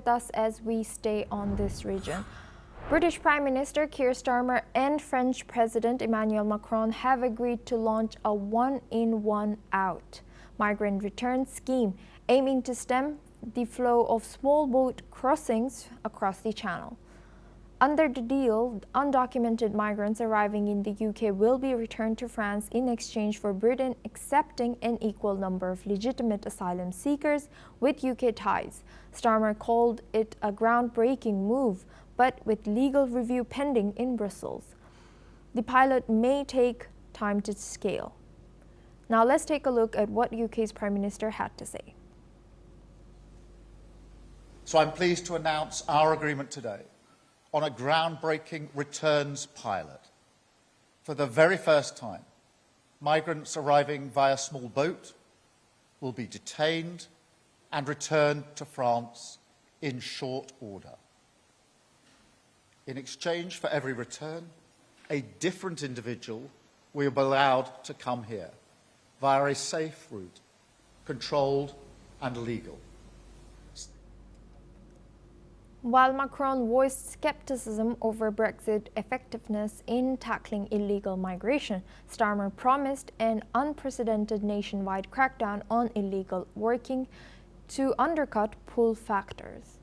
us as we stay on this region. British Prime Minister Keir Starmer and French President Emmanuel Macron have agreed to launch a one-in, one-out migrant return scheme aiming to stem the flow of small boat crossings across the Channel. Under the deal, undocumented migrants arriving in the UK will be returned to France in exchange for Britain accepting an equal number of legitimate asylum seekers with UK ties. Starmer called it a groundbreaking move, but with legal review pending in Brussels. The pilot may take time to scale. Now let's take a look at what UK's Prime Minister had to say. So I'm pleased to announce our agreement today on a groundbreaking returns pilot. For the very first time, migrants arriving via small boat will be detained and returned to France in short order. In exchange for every return, a different individual will be allowed to come here via a safe route, controlled and legal. While Macron voiced skepticism over Brexit effectiveness in tackling illegal migration, Starmer promised an unprecedented nationwide crackdown on illegal working to undercut pull factors.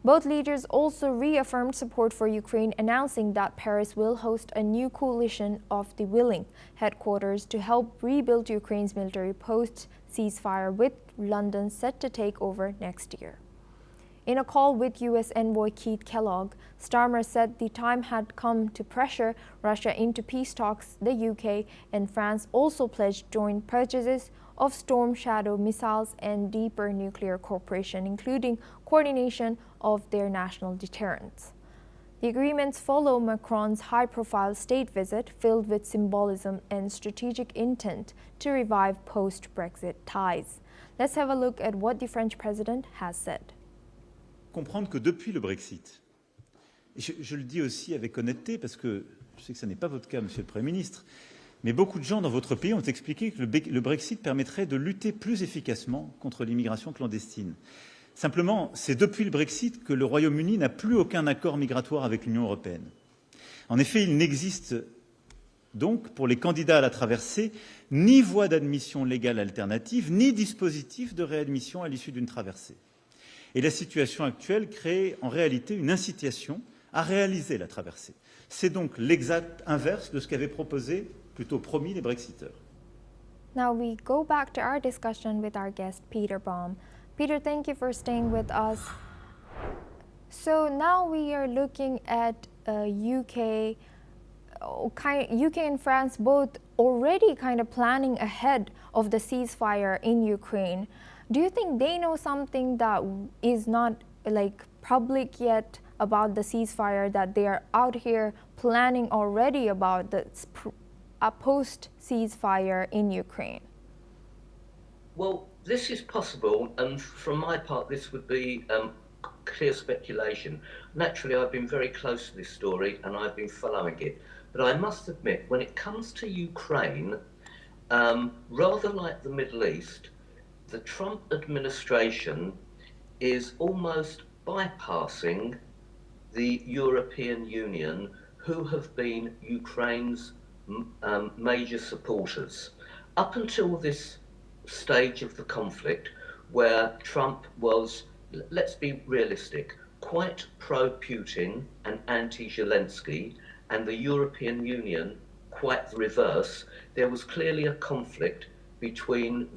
Both leaders also reaffirmed support for Ukraine, announcing that Paris will host a new coalition of the willing headquarters to help rebuild Ukraine's military post-ceasefire, with London set to take over next year. In a call with U.S. envoy Keith Kellogg, Starmer said the time had come to pressure Russia into peace talks. The UK and France also pledged joint purchases of Storm Shadow missiles and deeper nuclear cooperation, including coordination of their national deterrents. The agreements follow Macron's high-profile state visit, filled with symbolism and strategic intent to revive post-Brexit ties. Let's have a look at what the French president has said. Comprendre que depuis le Brexit, et je le dis aussi avec honnêteté parce que je sais que ce n'est pas votre cas, Monsieur le Premier ministre, mais beaucoup de gens dans votre pays ont expliqué que le Brexit permettrait de lutter plus efficacement contre l'immigration clandestine. Simplement, c'est depuis le Brexit que le Royaume-Uni n'a plus aucun accord migratoire avec l'Union européenne. En effet, il n'existe donc, pour les candidats à la traversée, ni voie d'admission légale alternative, ni dispositif de réadmission à l'issue d'une traversée. Et la situation actuelle crée en réalité une incitation à réaliser la traversée. C'est donc l'exact inverse de ce qu'avaient proposé, plutôt promis, les Brexiteurs. Now we go back to our discussion with our guest, Peter Baum. Peter, thank you for staying with us. So now we are looking at UK and France both already kind of planning ahead of the ceasefire in Ukraine. Do you think they know something that is not public yet about the ceasefire, that they are out here planning already about a post-ceasefire in Ukraine? Well, this is possible, and from my part, this would be clear speculation. Naturally, I've been very close to this story and I've been following it. But I must admit, when it comes to Ukraine, rather like the Middle East, the Trump administration is almost bypassing the European Union, who have been Ukraine's major supporters. Up until this stage of the conflict, where Trump was, let's be realistic, quite pro-Putin and anti-Zelensky, and the European Union quite the reverse, there was clearly a conflict between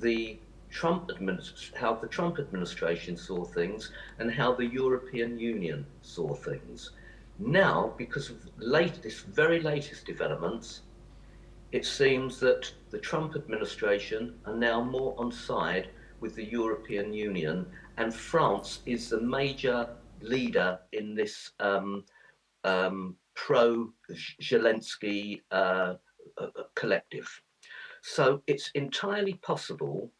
how the Trump administration saw things and how the European Union saw things. Now, because of this very latest developments, it seems that the Trump administration are now more on side with the European Union, and France is the major leader in this pro-Zelensky collective. So it's entirely possible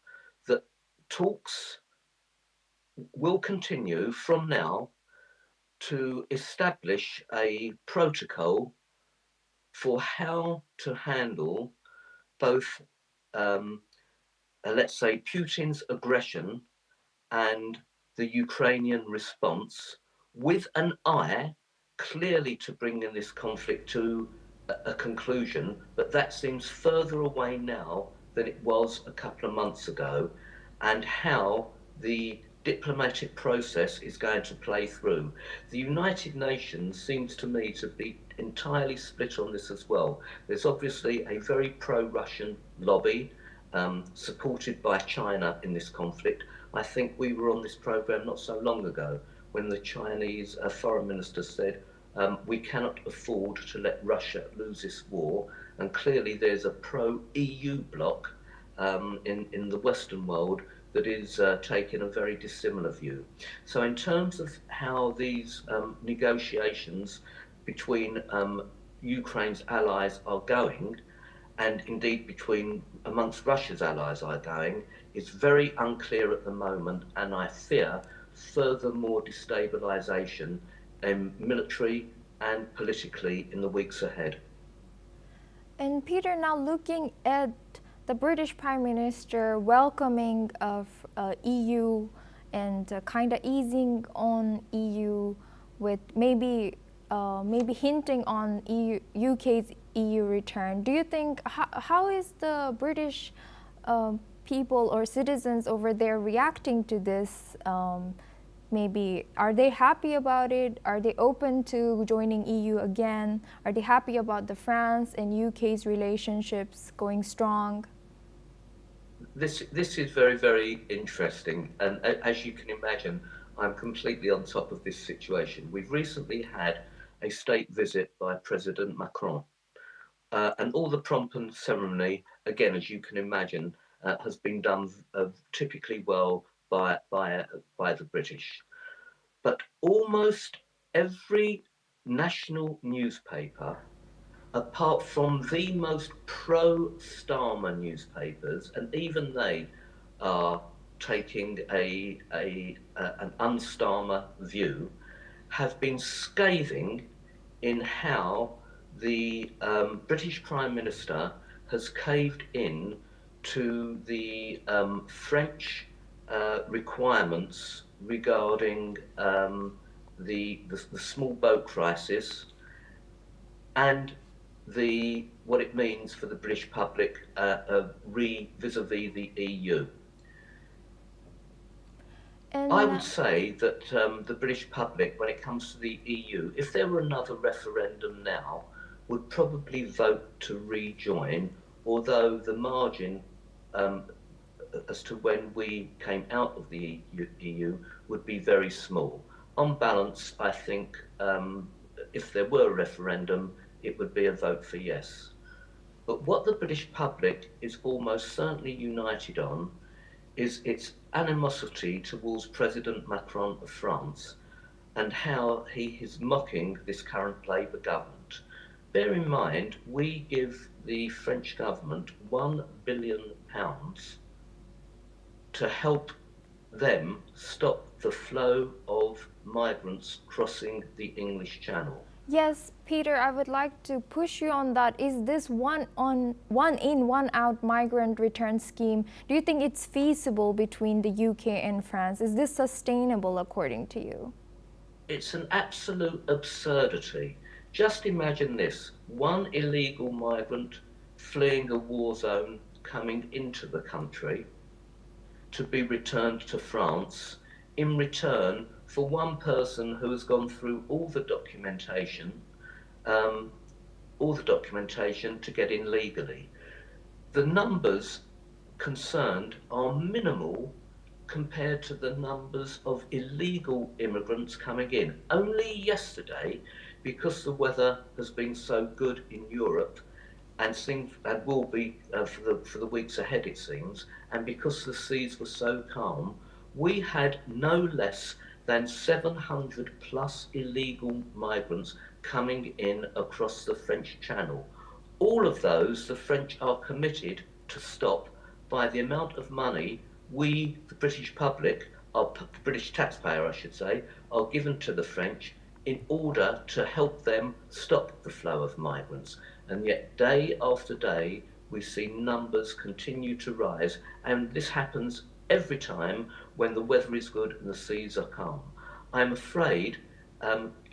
that talks will continue from now to establish a protocol for how to handle both, let's say, Putin's aggression and the Ukrainian response with an eye clearly to bringing this conflict to a conclusion, but that seems further away now than it was a couple of months ago, and how the diplomatic process is going to play through. The United Nations seems to me to be entirely split on this as well. There's obviously a very pro-Russian lobby supported by China in this conflict. I think we were on this programme not so long ago when the Chinese foreign minister said, we cannot afford to let Russia lose this war. And clearly there's a pro-EU bloc in the Western world that is taking a very dissimilar view. So in terms of how these negotiations between Ukraine's allies are going, and indeed between amongst Russia's allies are going, is very unclear at the moment, and I fear further more destabilisation military and politically in the weeks ahead. And Peter, now looking at the British Prime Minister welcoming of EU and kind of easing on EU with maybe hinting on UK's EU return. Do you think, how is the British people or citizens over there reacting to this? Maybe are they happy about it? Are they open to joining EU again? Are they happy about the France and UK's relationships going strong? This is very, very interesting, and as you can imagine, I'm completely on top of this situation. We've recently had a state visit by President Macron, and all the pomp and ceremony, again, as you can imagine, has been done typically well by the British. But almost every national newspaper, apart from the most pro-Starmer newspapers, and even they are taking an un-Starmer view, have been scathing in how the British Prime Minister has caved in to the French requirements regarding the small boat crisis and what it means for the British public vis-a-vis the EU. And I would say that the British public, when it comes to the EU, if there were another referendum now, would probably vote to rejoin, although the margin as to when we came out of the EU would be very small. On balance, I think if there were a referendum, it would be a vote for yes. But what the British public is almost certainly united on is its animosity towards President Macron of France and how he is mocking this current Labour government. Bear in mind, we give the French government £1 billion to help them stop the flow of migrants crossing the English Channel. yes, Peter, I would like to push you on that. Is this one in, one out migrant return scheme, do you think it's feasible between the UK and France? Is this sustainable according to you? It's an absolute absurdity. Just imagine this, one illegal migrant fleeing a war zone coming into the country to be returned to France in return for one person who has gone through all the documentation to get in legally. The numbers concerned are minimal compared to the numbers of illegal immigrants coming in. Only yesterday, because the weather has been so good in Europe and will be for the weeks ahead, it seems, and because the seas were so calm, we had no less than 700 plus illegal migrants coming in across the French Channel. All of those the French are committed to stop by the amount of money we, the British public, the British taxpayer I should say, are given to the French in order to help them stop the flow of migrants. And yet day after day we see numbers continue to rise, and this happens every time when the weather is good and the seas are calm. I'm afraid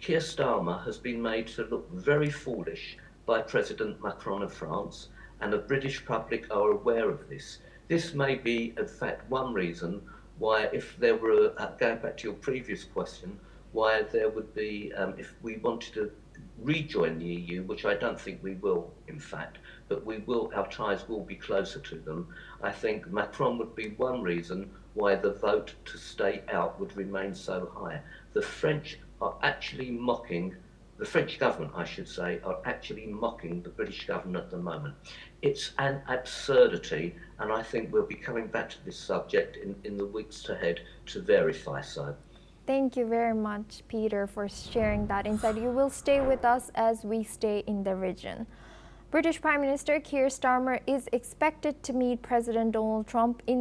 Keir Starmer has been made to look very foolish by President Macron of France, and the British public are aware of this. This may be, in fact, one reason why, if there were, going back to your previous question, why there would be, if we wanted to rejoin the EU, which I don't think we will, in fact, but we will, our ties will be closer to them. I think Macron would be one reason why the vote to stay out would remain so high. The French are actually mocking, the French government, I should say, are actually mocking the British government at the moment. It's an absurdity, and I think we'll be coming back to this subject in the weeks ahead to verify so. Thank you very much, Peter, for sharing that insight. You will stay with us as we stay in the region. British Prime Minister Keir Starmer is expected to meet President Donald Trump in